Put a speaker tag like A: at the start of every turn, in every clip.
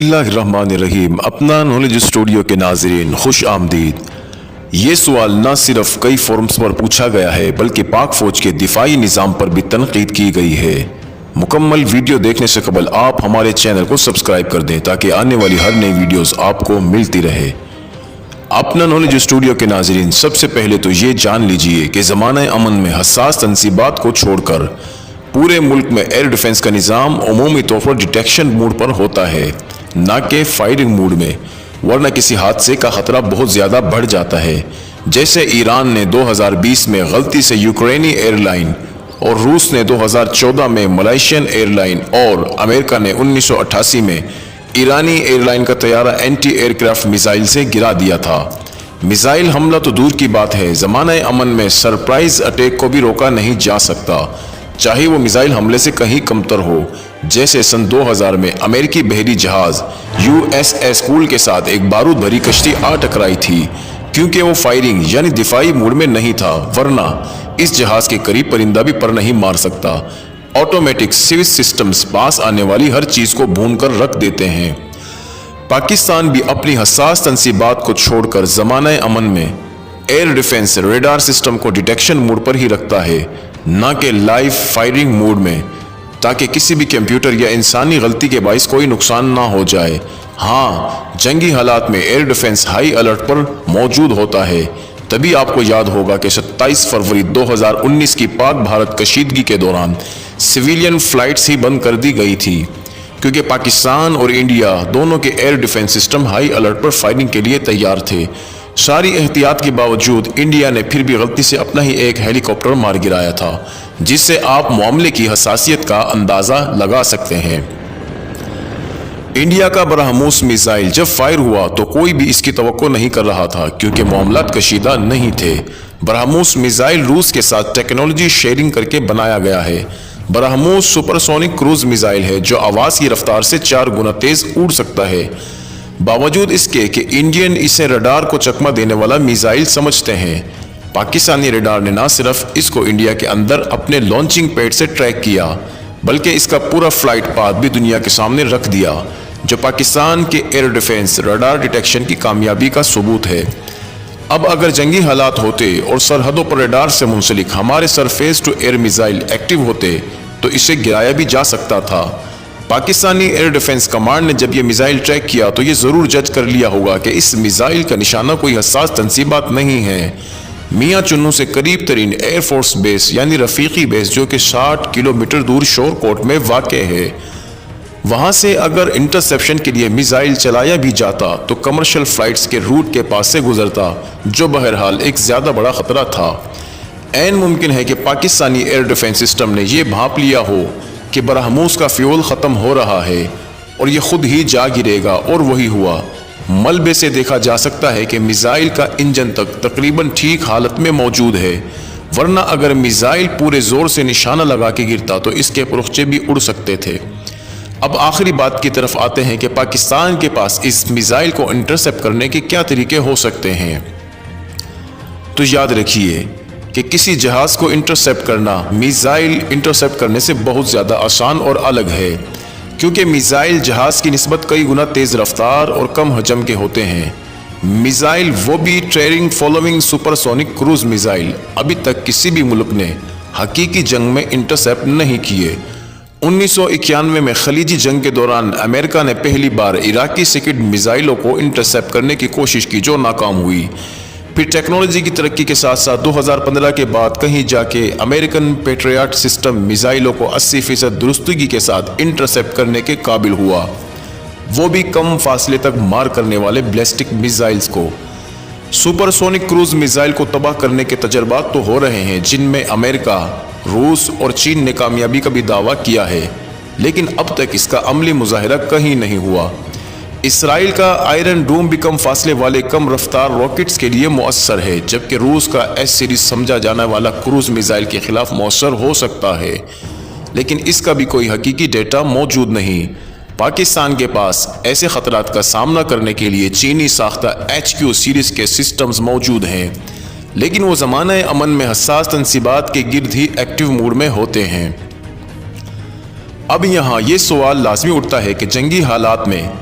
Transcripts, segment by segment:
A: बिस्मिल्लाहिर्रहमानिर्रहीम। अपना knowledge studio के नाज़रीन खुश आमदीद। ये सवाल न सिर्फ कई फोरम्स पर पूछा गया है बल्कि पाक फौज के दिफाई निज़ाम पर भी तनकीद की गई है। मुकम्मल वीडियो देखने से कबल आप हमारे चैनल को सब्सक्राइब कर दें ताकि आने वाली हर नई वीडियोस आपको मिलती रहे। अपना नॉलेज स्टूडियो के नाज़रीन, सबसे पहले तो ये जान लीजिए कि ज़माना अमन में हसास तनसीबात को छोड़कर पूरे मुल्क में एयर डिफेंस का निज़ाम अमूमी तौर पर डिटेक्शन मोड पर होता है, ना कि फायरिंग मूड में, वरना किसी हादसे का खतरा बहुत ज़्यादा बढ़ जाता है। जैसे ईरान ने 2020 में गलती से यूक्रेनी एयरलाइन और रूस ने 2014 में मलेशियन एयरलाइन और अमेरिका ने 1988 में ईरानी एयरलाइन का तैयारा एंटी एयरक्राफ्ट मिसाइल से गिरा दिया था। मिसाइल हमला तो दूर की बात है, ज़माना अमन में सरप्राइज अटैक को भी रोका नहीं जा सकता, चाहे वो मिसाइल हमले से कहीं कमतर हो। जैसे सन 2000 में अमेरिकी बहरी जहाज USS कूल के साथ एक बारूद भरी कश्ती आ टकराई थी, क्योंकि वो फायरिंग यानी दिफाई मूड में नहीं था, वरना इस जहाज के करीब परिंदा भी पर नहीं मार सकता। ऑटोमेटिक स्विच सिस्टम्स पास आने वाली हर चीज को भून कर रख देते हैं। पाकिस्तान भी अपनी हसास तनसीबात को छोड़कर ज़माना अमन में एयर डिफेंस रेडार सिस्टम को डिटेक्शन मोड पर ही रखता है, ना कि लाइव फायरिंग मोड में, ताकि किसी भी कंप्यूटर या इंसानी गलती के बाइस कोई नुकसान ना हो जाए। हाँ, जंगी हालात में एयर डिफेंस हाई अलर्ट पर मौजूद होता है। तभी आपको याद होगा कि 27 फरवरी 2019 की पाक भारत कशीदगी के दौरान सिविलियन फ्लाइट्स ही बंद कर दी गई थी, क्योंकि पाकिस्तान और इंडिया दोनों के air defence system high alert पर फायरिंग के लिए तैयार थे। सारी एहतियात के बावजूद इंडिया ने फिर भी गलती से अपना ही एक हेलीकॉप्टर मार गिराया था, जिससे आप मामले की हसासियत का अंदाज़ा लगा सकते हैं। इंडिया का बरहमूस मिसाइल जब फायर हुआ तो कोई भी इसकी तवक्को नहीं कर रहा था, क्योंकि मामलात कशीदा नहीं थे। बरहमूस मिसाइल रूस के साथ टेक्नोलॉजी शेयरिंग करके बनाया गया है। बरहमूस सुपरसोनिक क्रूज मिसाइल है जो आवाज़ की रफ्तार से 4 गुना तेज उड़ सकता है। बावजूद इसके कि इंडियन इसे रडार को चकमा देने वाला मिसाइल समझते हैं, पाकिस्तानी रडार ने न सिर्फ इसको इंडिया के अंदर अपने लॉन्चिंग पैड से ट्रैक किया, बल्कि इसका पूरा फ्लाइट पाथ भी दुनिया के सामने रख दिया, जो पाकिस्तान के एयर डिफेंस रडार डिटेक्शन की कामयाबी का सबूत है। अब अगर जंगी हालात होते और सरहदों पर रडार से मुंसलिक हमारे surface to air missile active होते तो इसे गिराया भी जा सकता था। पाकिस्तानी एयर डिफेंस कमांड ने जब ये मिसाइल ट्रैक किया तो ये ज़रूर जज कर लिया होगा कि इस मिसाइल का निशाना कोई हसास तनसीबात नहीं है। मियाँ चुन्नू से करीब तरीन एयर फोर्स बेस यानी रफीकी बेस, जो कि 60 किलोमीटर दूर शोरकोट में वाक़ है, वहाँ से अगर इंटरसेप्शन के लिए मिसाइल चलाया भी जाता तो कमर्शियल फ्लाइट्स के रूट के पास से गुजरता, जो बहरहाल एक ज़्यादा बड़ा ख़तरा था। ऐन मुमकिन है कि पाकिस्तानी एयर डिफेंस सिस्टम ने यह भांप लिया हो कि बरहमूस का फ्यूल ख़त्म हो रहा है और ये खुद ही जा गिरेगा, और वही हुआ। मलबे से देखा जा सकता है कि मिसाइल का इंजन तक तकरीबन ठीक हालत में मौजूद है, वरना अगर मिसाइल पूरे ज़ोर से निशाना लगा के गिरता तो इसके पुरख्चे भी उड़ सकते थे। अब आखिरी बात की तरफ आते हैं कि पाकिस्तान के पास इस मिसाइल को इंटरसेप्ट करने के क्या तरीके हो सकते हैं। तो याद रखिए कि किसी जहाज़ को इंटरसेप्ट करना मिसाइल इंटरसेप्ट करने से बहुत ज़्यादा आसान और अलग है, क्योंकि मिसाइल जहाज़ की निस्बत कई गुना तेज़ रफ्तार और कम हजम के होते हैं। मिसाइल वो भी ट्रेयरिंग फॉलोइंग सुपरसोनिक क्रूज मिसाइल अभी तक किसी भी मुल्क ने हकीकी जंग में इंटरसेप्ट नहीं किए। 1991 में खलीजी जंग के दौरान अमेरिका ने पहली बार इराकी सिकिड मिसाइलों को इंटरसेप्ट करने की कोशिश की, जो नाकाम हुई। फिर टेक्नोलॉजी की तरक्की के साथ साथ 2015 के बाद कहीं जाके अमेरिकन पेट्रियट सिस्टम मिसाइलों को 80% दुरुस्तगी के साथ इंटरसेप्ट करने के काबिल हुआ, वो भी कम फासले तक मार करने वाले बैलिस्टिक मिसाइल्स को। सुपरसोनिक क्रूज मिसाइल को तबाह करने के तजर्बात तो हो रहे हैं, जिनमें अमेरिका, रूस और चीन ने कामयाबी का भी दावा किया है, लेकिन अब तक इसका अमली मुजाहिरा कहीं नहीं हुआ। इसराइल का आयरन डूम भी कम फासले वाले कम रफ्तार रॉकेट्स के लिए मौसर है, जबकि रूस का एस सीरीज समझा जाने वाला क्रूज मिसाइल के खिलाफ मौसर हो सकता है, लेकिन इसका भी कोई हकीकी डेटा मौजूद नहीं। पाकिस्तान के पास ऐसे खतरात का सामना करने के लिए चीनी साख्ता HQ सीरीज के सिस्टम्स मौजूद हैं, लेकिन वो ज़माना अमन में हसास तनसीबात के गिर्द ही एक्टिव मोड में होते हैं। अब यहाँ ये सवाल लाजमी उठता है कि जंगी हालात में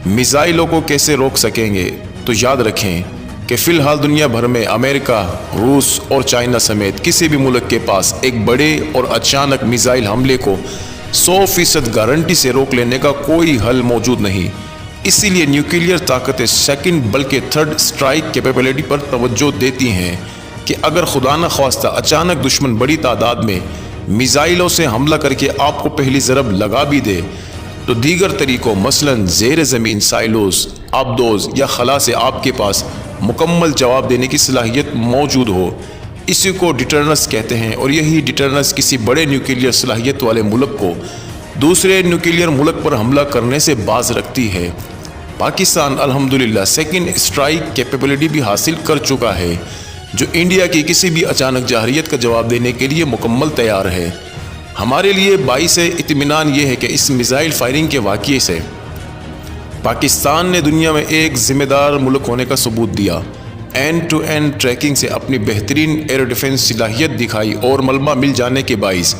A: मिसाइलों को कैसे रोक सकेंगे, तो याद रखें कि फिलहाल दुनिया भर में अमेरिका, रूस और चाइना समेत किसी भी मुल्क के पास एक बड़े और अचानक मिसाइल हमले को 100% गारंटी से रोक लेने का कोई हल मौजूद नहीं। इसीलिए न्यूक्लियर ताकतें सेकंड बल्कि थर्ड स्ट्राइक कैपेबिलिटी पर तवज्जो देती हैं कि अगर खुदा न ख्वास्ता अचानक दुश्मन बड़ी तादाद में मिसाइलों से हमला करके आपको पहली ज़रब लगा भी दे, तो दीगर तरीक़ों मसलन ज़ेर ज़मीन साइलोस, आबदोज़ या खला से आपके पास मुकम्मल जवाब देने की सलाहियत मौजूद हो। इसी को डिटरनेंस कहते हैं, और यही डिटरनेंस किसी बड़े न्यूक्लियर सलाहियत वाले मुल्क को दूसरे न्यूक्लियर मुल्क पर हमला करने से बाज रखती है। पाकिस्तान अल्हम्दुलिल्लाह सेकंड स्ट्राइक कैपेबिलिटी भी हासिल कर चुका है, जो इंडिया की किसी भी अचानक जहरियत का जवाब देने के लिए मुकम्मल तैयार है। हमारे लिए बाइस इत्मीनान ये है कि इस मिसाइल फायरिंग के वाक़ये से पाकिस्तान ने दुनिया में एक ज़िम्मेदार मुल्क होने का सबूत दिया, एंड टू एंड ट्रैकिंग से अपनी बेहतरीन एयर डिफेंस सलाहियत दिखाई, और मलबा मिल जाने के बाइस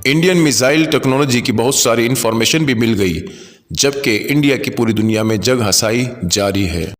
A: इंडियन मिसाइल टेक्नोलॉजी की बहुत सारी इंफॉर्मेशन भी मिल गई, जबकि इंडिया की पूरी दुनिया में जग हसाई जारी है।